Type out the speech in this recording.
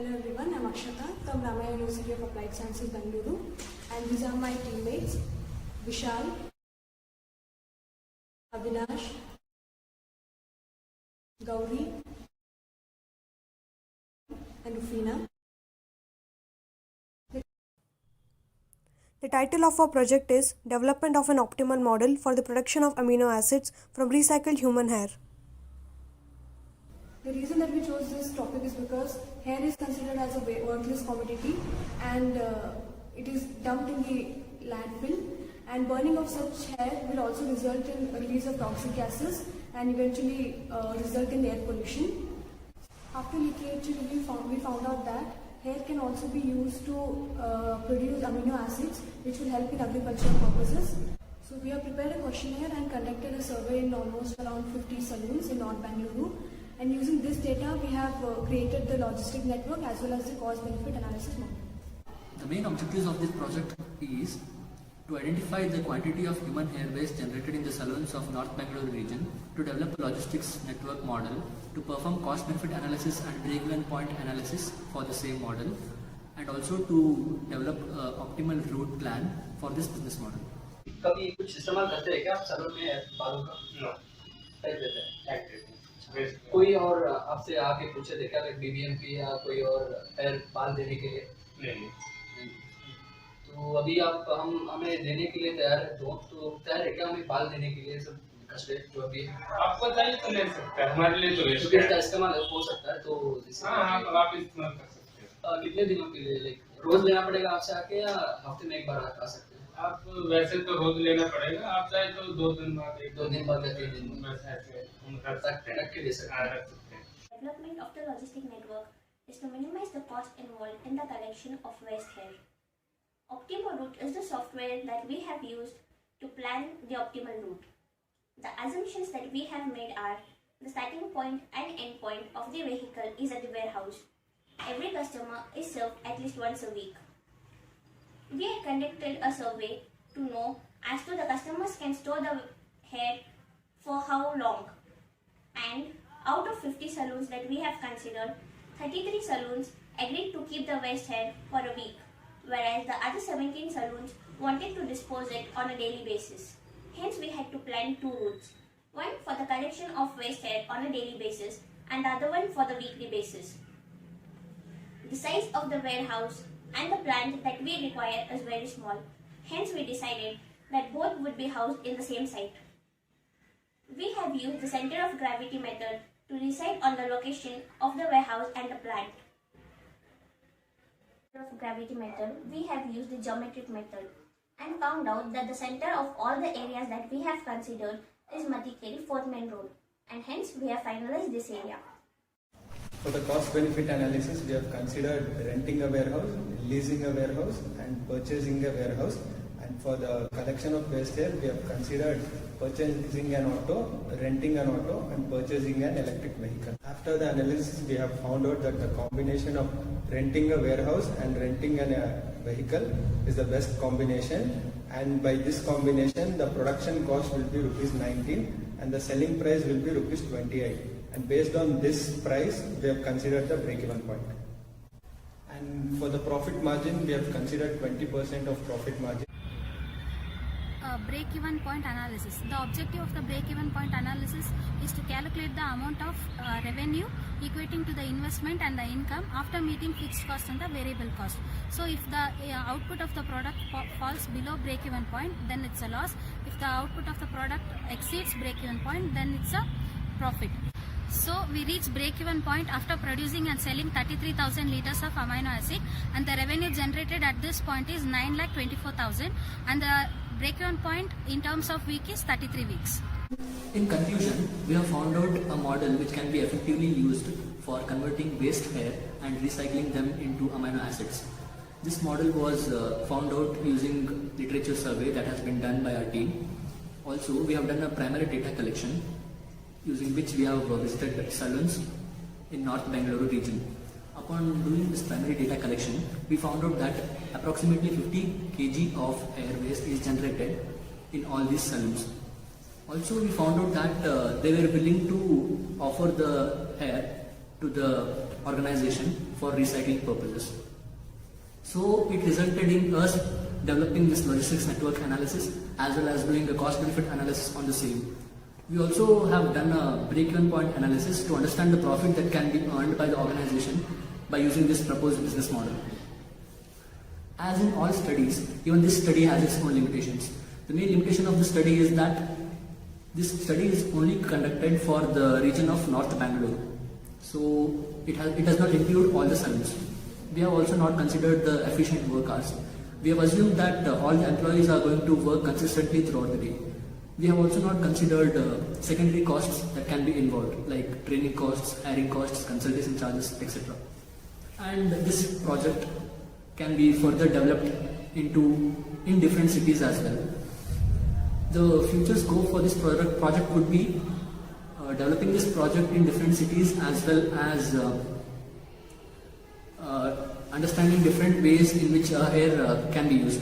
Hello everyone, I'm Akshata from Ramaya University of Applied Sciences, Bengaluru, and these are my teammates, Vishal, Avinash, Gauri, and Rufina. The title of our project is Development of an Optimal Model for the Production of Amino Acids from Recycled Human Hair. The reason that we chose this topic is because hair is considered as a worthless commodity and it is dumped in the landfill, and burning of such hair will also result in a release of toxic gases and eventually result in air pollution. After leakage, we found out that hair can also be used to produce amino acids which will help in agricultural purposes. So we have prepared a questionnaire and conducted a survey in almost around 50 saloons in North Bengaluru. And using this data, we have created the logistic network as well as the cost-benefit analysis model. The main objectives of this project is to identify the quantity of human hair waste generated in the salons of North Bengaluru region, to develop a logistics network model, to perform cost-benefit analysis and break-even point analysis for the same model, and also to develop an optimal route plan for this business model. कभी कुछ इस्तेमाल करते हैं क्या आप salon में बालों का? नो, फेंक देते हैं। कोई और आपसे आके पूछे थे क्या बीबीएमपी या कोई और हेयर बाल देने के लिए? नहीं। तो अभी आप हमें देने के लिए तैयार है, तो तैयार है क्या हमें बाल देने के लिए सब कस्टमर जो अभी आपको चाहिए तो ले सकते हैं, हमारे लिए तो क्योंकि इसका इस्तेमाल हो सकता है, तो हाँ आप इस्तेमाल कर सकते हैं। कितने दिनों के लिए रोज लेना पड़ेगा आपसे आके या हफ्ते में एक बार आ सकते हैं? आप वैसे तो रोज लेना पड़ेगा, आप चाहे तो 2 दिन बाद, 2 दिन बाद या 3 दिन बाद ऐसे हम कर सकते हैं, रख के दे सकते हैं। Development of the logistic network is to minimize the cost involved in the collection of waste hair. Optimal route is the software that we have used to plan the optimal route. The assumptions that we have made are: the starting point and end point of the vehicle is at the warehouse. Every customer is served at least once a week. We have conducted a survey to know as to the customers can store the hair for how long, and out of 50 saloons that we have considered, 33 saloons agreed to keep the waste hair for a week, whereas the other 17 saloons wanted to dispose it on a daily basis. Hence we had to plan 2 routes, one for the collection of waste hair on a daily basis and the other one for the weekly basis. The size of the warehouse and the plant that we require is very small. Hence we decided that both would be housed in the same site. We have used the center of gravity method to decide on the location of the warehouse and the plant. Center of gravity method, we have used the geometric method and found out that the center of all the areas that we have considered is Matikeri 4th Main Road, and hence we have finalized this area. For the cost-benefit analysis, we have considered renting a warehouse, leasing a warehouse, and purchasing a warehouse. And for the collection of waste hair, we have considered purchasing an auto, renting an auto, and purchasing an electric vehicle. After the analysis, we have found out that the combination of renting a warehouse and renting a vehicle is the best combination. And by this combination, the production cost will be ₹19 and the selling price will be ₹28. And based on this price, we have considered the break-even point. And for the profit margin, we have considered 20% of profit margin. Break-even point analysis. The objective of the break-even point analysis is to calculate the amount of revenue equating to the investment and the income after meeting fixed cost and the variable cost. So if the output of the product falls below break-even point, then it's a loss. If the output of the product exceeds break-even point, then it's a profit. So we reach break-even point after producing and selling 33,000 liters of amino acid, and the revenue generated at this point is 9,24,000, and the break-even point in terms of week is 33 weeks. In conclusion, we have found out a model which can be effectively used for converting waste hair and recycling them into amino acids. This model was found out using literature survey that has been done by our team. Also, we have done a primary data collection using which we have visited salons in North Bengaluru region. Upon doing this primary data collection, we found out that approximately 50 kg of hair waste is generated in all these salons. Also, we found out that they were willing to offer the hair to the organization for recycling purposes. So it resulted in us developing this logistics network analysis as well as doing a cost benefit analysis on the same. We also have done a break-even point analysis to understand the profit that can be earned by the organization by using this proposed business model. As in all studies, even this study has its own limitations. The main limitation of the study is that this study is only conducted for the region of North Bangalore. So it does not include all the saloons. We have also not considered the efficient work hours. We have assumed that all the employees are going to work consistently throughout the day. We have also not considered secondary costs that can be involved, like training costs, hiring costs, consultation charges, etc. And this project can be further developed in different cities as well. The future scope for this project would be developing this project in different cities as well as understanding different ways in which hair can be used.